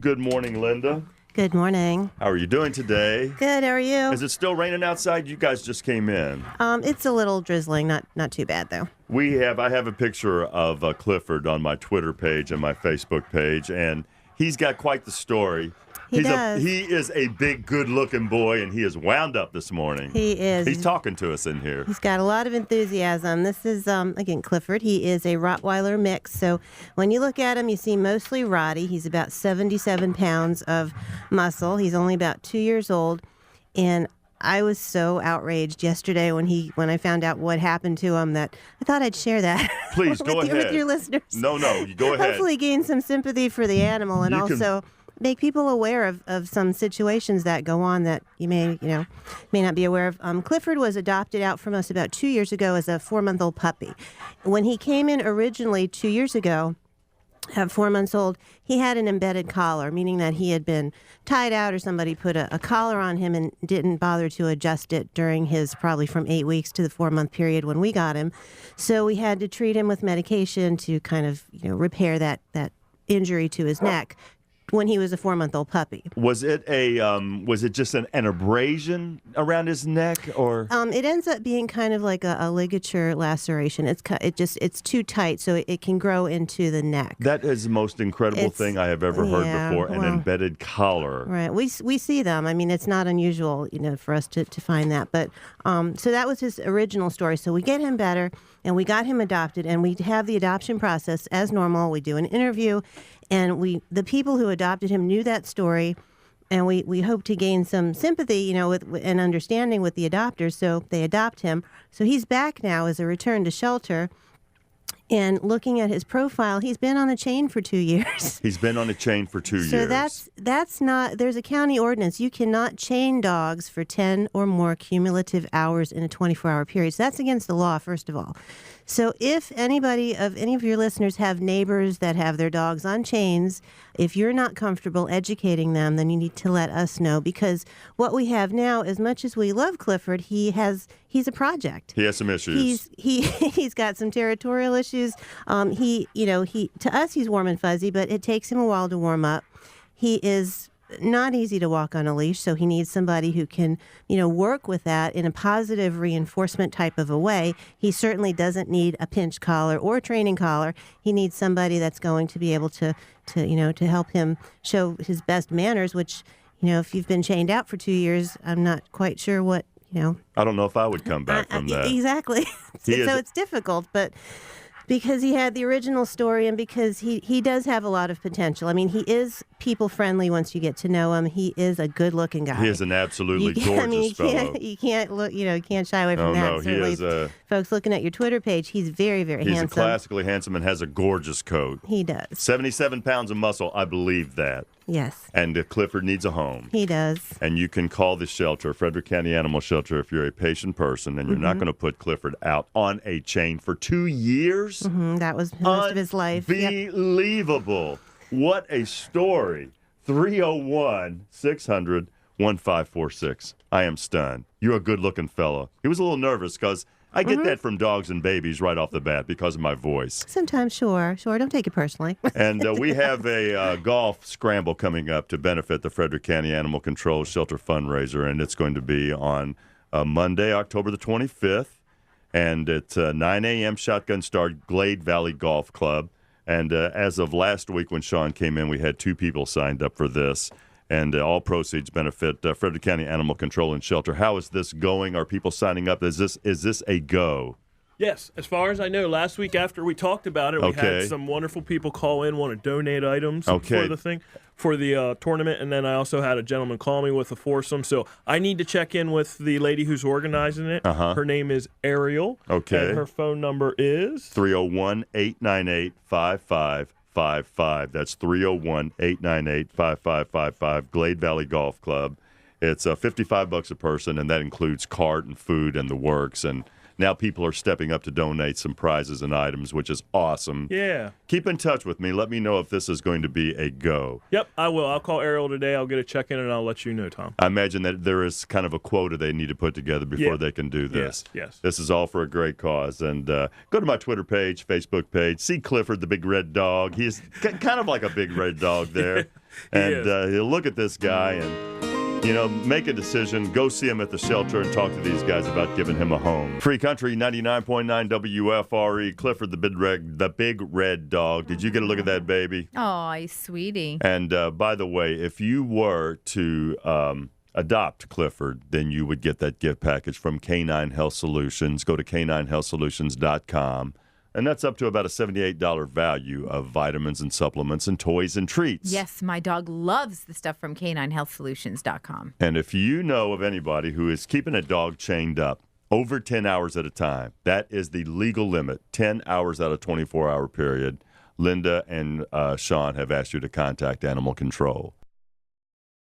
Good morning, Linda. Good morning. How are you doing today? Good, how are you? Is it still raining outside? You guys just came in. It's a little drizzling, not too bad though. I have a picture of Clifford on my Twitter page and my Facebook page, and he's got quite the story. He is a big, good-looking boy, and he is wound up this morning. He is. He's talking to us in here. He's got a lot of enthusiasm. This is, again, Clifford. He is a Rottweiler mix, so when you look at him, you see mostly Rottie. He's about 77 pounds of muscle. He's only about 2 years old, and I was so outraged yesterday when I found out what happened to him that I thought I'd share that. Please, go ahead. With your listeners. No, you go ahead. Hopefully gain some sympathy for the animal and also make people aware of some situations that go on that you may not be aware of. Clifford was adopted out from us about 2 years ago as a 4-month-old puppy. When he came in originally 2 years ago, at 4 months old, he had an embedded collar, meaning that he had been tied out or somebody put a collar on him and didn't bother to adjust it during his probably from 8 weeks to the 4-month period when we got him. So we had to treat him with medication to kind of repair that injury to his neck when he was a 4-month-old puppy. Was it just an abrasion around his neck, or? It ends up being kind of like a ligature laceration. It's too tight, so it can grow into the neck. That is the most incredible thing I have ever heard before. An embedded collar. Right. We see them. I mean, it's not unusual, for us to find that. But so that was his original story. So we get him better, and we got him adopted, and we have the adoption process as normal. We do an interview. And the people who adopted him knew that story, and we hope to gain some sympathy, with and understanding with the adopters. So they adopt him. So he's back now as a return to shelter. And looking at his profile, he's been on a chain for 2 years. He's been on a chain for 2 years. So that's not. There's a county ordinance. You cannot chain dogs for 10 or more cumulative hours in a 24-hour period. So that's against the law, first of all. So if any of your listeners have neighbors that have their dogs on chains, if you're not comfortable educating them, then you need to let us know, because what we have now, as much as we love Clifford, he's a project. He has some issues. He's got some territorial issues. To us he's warm and fuzzy, but it takes him a while to warm up. He is not easy to walk on a leash, so he needs somebody who can, work with that in a positive reinforcement type of a way. He certainly doesn't need a pinch collar or a training collar. He needs somebody that's going to be able to help him show his best manners, which, if you've been chained out for 2 years, I'm not quite sure what, I don't know if I would come back from that. Exactly. So it's difficult, but because he had the original story and because he does have a lot of potential. I mean, he is people-friendly once you get to know him. He is a good-looking guy. He is an absolutely gorgeous fellow. You can't shy away from that. No, he is. Folks looking at your Twitter page, he's very, very handsome. He's classically handsome and has a gorgeous coat. He does. 77 pounds of muscle, I believe that. Yes. And Clifford needs a home. He does. And you can call the shelter, Frederick County Animal Shelter, if you're a patient person and you're not going to put Clifford out on a chain for 2 years. Mm-hmm. That was most of his life. Unbelievable. Yep. What a story. 301-600-1546. I am stunned. You're a good-looking fella. He was a little nervous because I get that from dogs and babies right off the bat because of my voice. Sometimes, sure. Don't take it personally. And we have a golf scramble coming up to benefit the Frederick County Animal Control Shelter fundraiser, and it's going to be on Monday, October the 25th, and it's 9 a.m. Shotgun Start, Glade Valley Golf Club. And as of last week when Sean came in, we had 2 people signed up for this. And all proceeds benefit Frederick County Animal Control and Shelter. How is this going? Are people signing up? Is this a go? Yes, as far as I know, last week after we talked about it, we had some wonderful people call in, want to donate items for the thing, for the tournament, and then I also had a gentleman call me with a foursome. So I need to check in with the lady who's organizing it. Her name is Ariel. Okay. And her phone number is 301-898-5555. That's 301-898-5555, Glade Valley Golf Club. It's $55 a person, and that includes cart and food and the works. And now people are stepping up to donate some prizes and items, which is awesome. Yeah. Keep in touch with me. Let me know if this is going to be a go. Yep, I will. I'll call Ariel today. I'll get a check-in, and I'll let you know, Tom. I imagine that there is kind of a quota they need to put together before they can do this. Yes. This is all for a great cause. And go to my Twitter page, Facebook page. See Clifford, the big red dog. He's kind of like a big red dog there. And he'll look at this guy and, make a decision. Go see him at the shelter and talk to these guys about giving him a home. Free Country 99.9 WFRE. Clifford, the big red dog. Did you get a look at that baby? Oh, sweetie. And by the way, if you were to adopt Clifford, then you would get that gift package from Canine Health Solutions. Go to caninehealthsolutions.com. And that's up to about a $78 value of vitamins and supplements and toys and treats. Yes, my dog loves the stuff from caninehealthsolutions.com. And if you know of anybody who is keeping a dog chained up over 10 hours at a time, that is the legal limit, 10 hours out of 24-hour period. Linda and Sean have asked you to contact Animal Control.